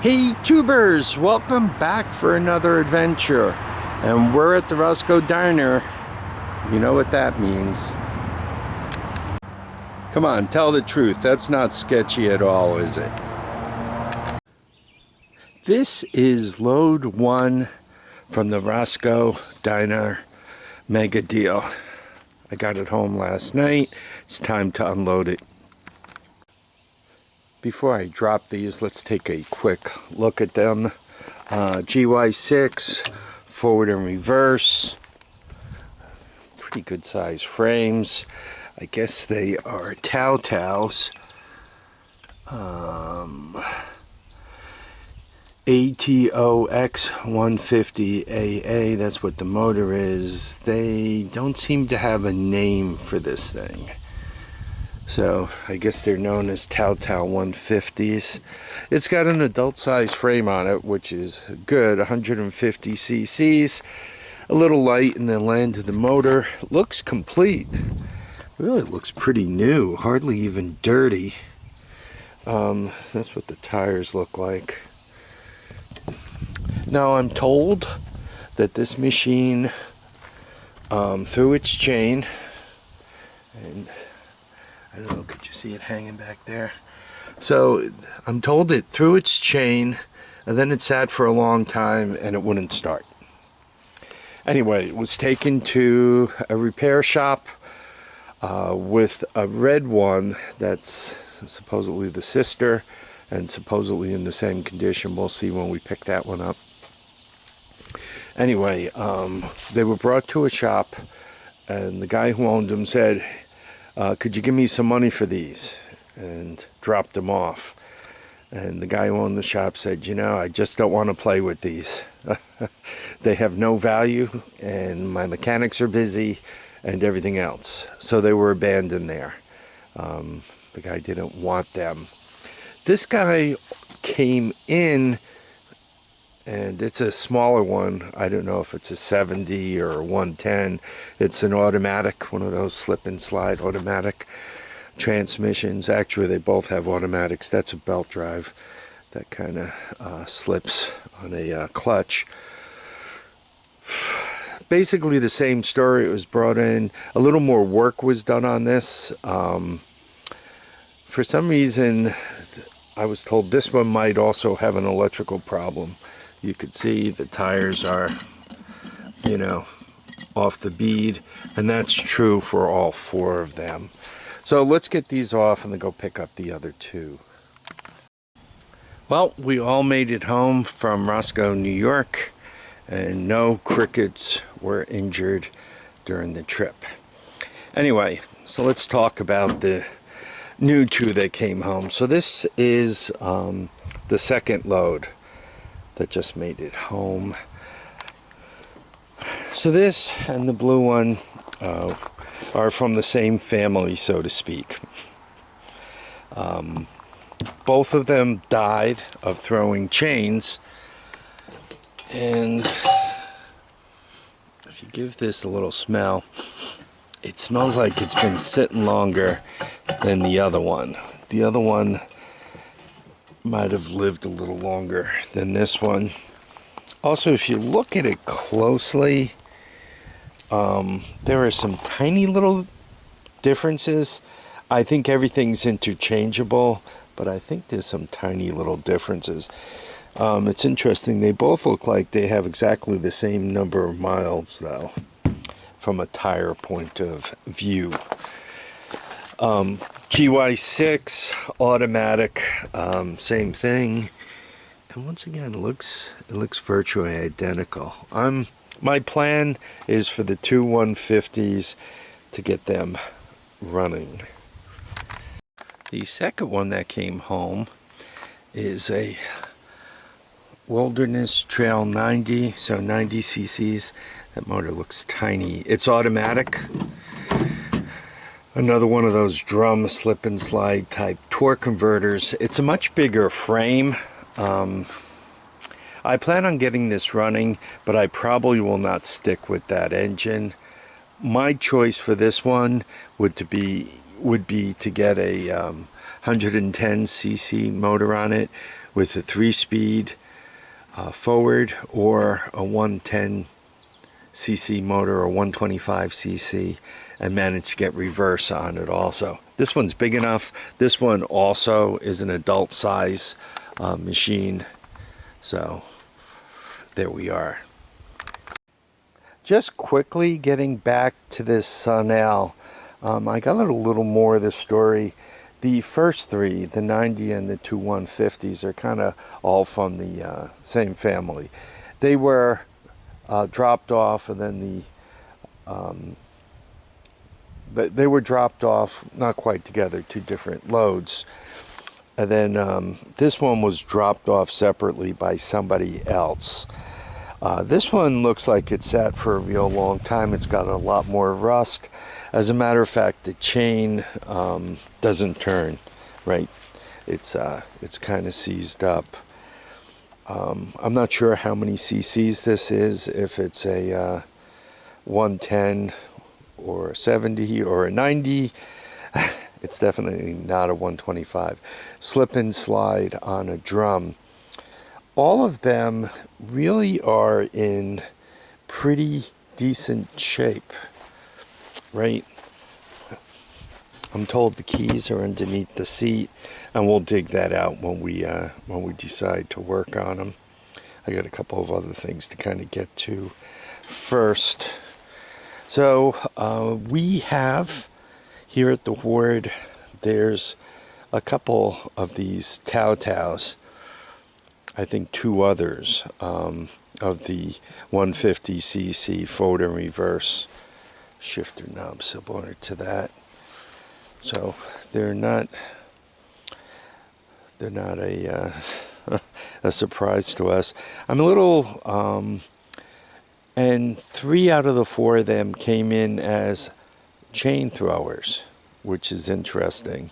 Hey tubers, welcome back for another adventure. And we're at the Roscoe Diner. You know what that means. Come on, tell the truth. That's not sketchy at all, is it? This is load one from the Roscoe Diner mega deal. I got it home last night. It's time to unload it. Before I drop these, let's take a quick look at them. GY6, forward and reverse. Pretty good size frames. I guess they are Towels. ATOX 150AA, that's what the motor is. They don't seem to have a name for this thing. So I guess they're known as Tao 150s. It's got an adult size frame on it, which is good, 150 cc's. A little light in the land of the motor. Looks complete. Really looks pretty new, hardly even dirty. That's what the tires look like. Now I'm told that this machine, through its chain, and I don't know, could you see it hanging back there? So I'm told it threw its chain and then it sat for a long time and it wouldn't start. Anyway, it was taken to a repair shop with a red one that's supposedly the sister and supposedly in the same condition. We'll see when we pick that one up. Anyway, they were brought to a shop and the guy who owned them said, could you give me some money for these? And dropped them off. And the guy who owned the shop said, you know, I just don't want to play with these. They have no value and my mechanics are busy and everything else. So they were abandoned there. The guy didn't want them. This guy came in, and it's a smaller one. I don't know if it's a 70 or a 110. It's an automatic, one of those slip and slide automatic transmissions. Actually, they both have automatics. That's a belt drive that kind of slips on a clutch. Basically the same story. It was brought in. A little more work was done on this. For some reason, I was told this one might also have an electrical problem. You could see the tires are, you know, off the bead, and that's true for all four of them. So let's get these off and then go pick up the other two. Well, we all made it home from Roscoe, New York, and no crickets were injured during the trip. Anyway, so let's talk about the new two that came home. So this is the second load that just made it home. So this and the blue one are from the same family, so to speak. Both of them died of throwing chains, and if you give this a little smell, it smells like it's been sitting longer than the other one. The other one might have lived a little longer than this one. Also, if you look at it closely, there are some tiny little differences. I think everything's interchangeable, but I think there's some tiny little differences. It's interesting, they both look like they have exactly the same number of miles though, from a tire point of view. GY6 automatic, same thing, and once again it looks virtually identical. My plan is for the two 150s to get them running. The second one that came home is a Wilderness Trail 90, so 90 cc's. That motor looks tiny. It's automatic. Another one of those drum slip and slide type torque converters. It's a much bigger frame. I plan on getting this running, but I probably will not stick with that engine. My choice for this one would be to get a 110 cc motor on it with a 3-speed forward or a 110cc motor or 125cc, and managed to get reverse on it also. This one's big enough. This one also is an adult size machine. So there we are. Just quickly getting back to this Sunel. I got a little more of the story. The first three, the 90 and the two 150s, are kind of all from the same family. They were dropped off, and then they were dropped off, not quite together, two different loads. And then this one was dropped off separately by somebody else. This one looks like it sat for a real long time. It's got a lot more rust. As a matter of fact, the chain doesn't turn, right? It's kind of seized up. I'm not sure how many cc's this is, if it's a 110 or a 70 or a 90. It's definitely not a 125. Slip and slide on a drum. All of them really are in pretty decent shape, right? I'm told the keys are underneath the seat, and we'll dig that out when we decide to work on them. I got a couple of other things to kind of get to first. So we have here at the Hoard, there's a couple of these Taos. I think two others of the 150cc forward and reverse shifter knob similar to that. So they're not a a surprise to us. I'm a little and 3 out of the 4 of them came in as chain throwers, which is interesting.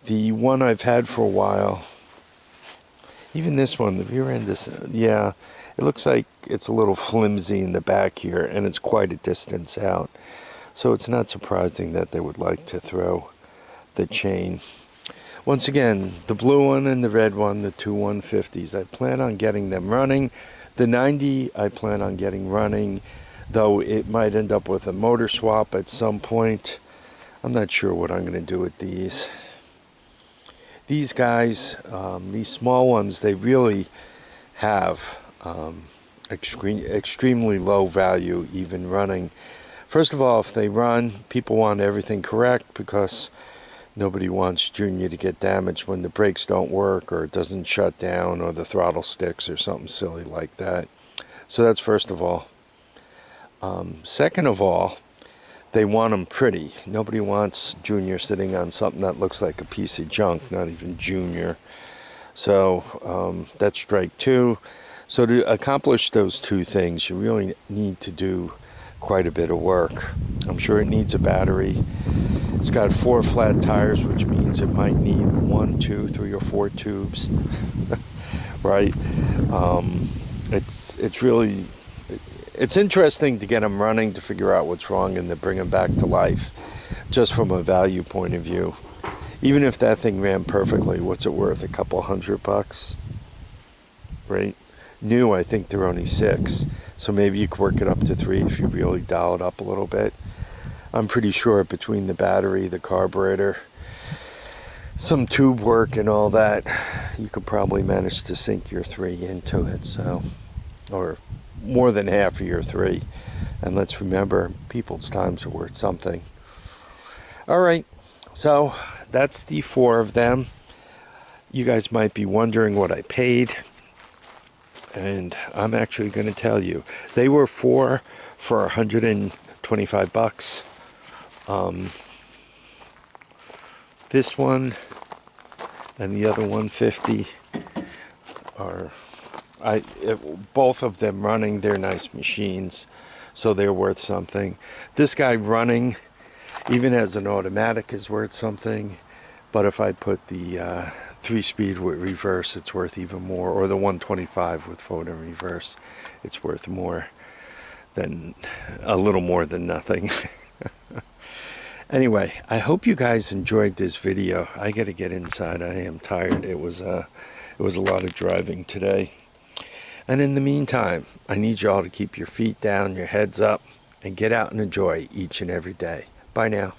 The one I've had for a while, even this one, the rear end is, yeah, it looks like it's a little flimsy in the back here, and it's quite a distance out. So it's not surprising that they would like to throw the chain. Once again, the blue one and the red one, the two 150s, I plan on getting them running. The 90 I plan on getting running, though it might end up with a motor swap at some point. I'm not sure what I'm going to do with these. These guys, these small ones, they really have extremely low value even running. First of all, if they run, people want everything correct, because nobody wants Junior to get damaged when the brakes don't work, or it doesn't shut down, or the throttle sticks, or something silly like that. So that's first of all. Second of all, they want them pretty. Nobody wants Junior sitting on something that looks like a piece of junk, not even Junior. So that's strike 2. So to accomplish those two things, you really need to do quite a bit of work. I'm sure it needs a battery. It's got 4 flat tires, which means it might need 1, 2, 3, or 4 tubes. Right? It's interesting to get them running, to figure out what's wrong, and to bring them back to life, just from a value point of view. Even if that thing ran perfectly, what's it worth? A couple $100, right? New, I think they're only 6, so maybe you could work it up to 3 if you really dial it up a little bit. I'm pretty sure between the battery, the carburetor, some tube work, and all that, you could probably manage to sink your 3 into it. So, or more than half of your 3. And let's remember, people's times are worth something. All right, so that's the 4 of them. You guys might be wondering what I paid, and I'm actually going to tell you. They were 4 for $125. This one and the other 150 are, both of them running. They're nice machines, so they're worth something. This guy running, even as an automatic, is worth something. But if I put the 3-speed with reverse, it's worth even more. Or the 125 with forward and reverse, it's worth more than, a little more than nothing. Anyway, I hope you guys enjoyed this video. I gotta get inside. I am tired. It was It was a lot of driving today. And in the meantime, I need y'all to keep your feet down, your heads up, and get out and enjoy each and every day. Bye now.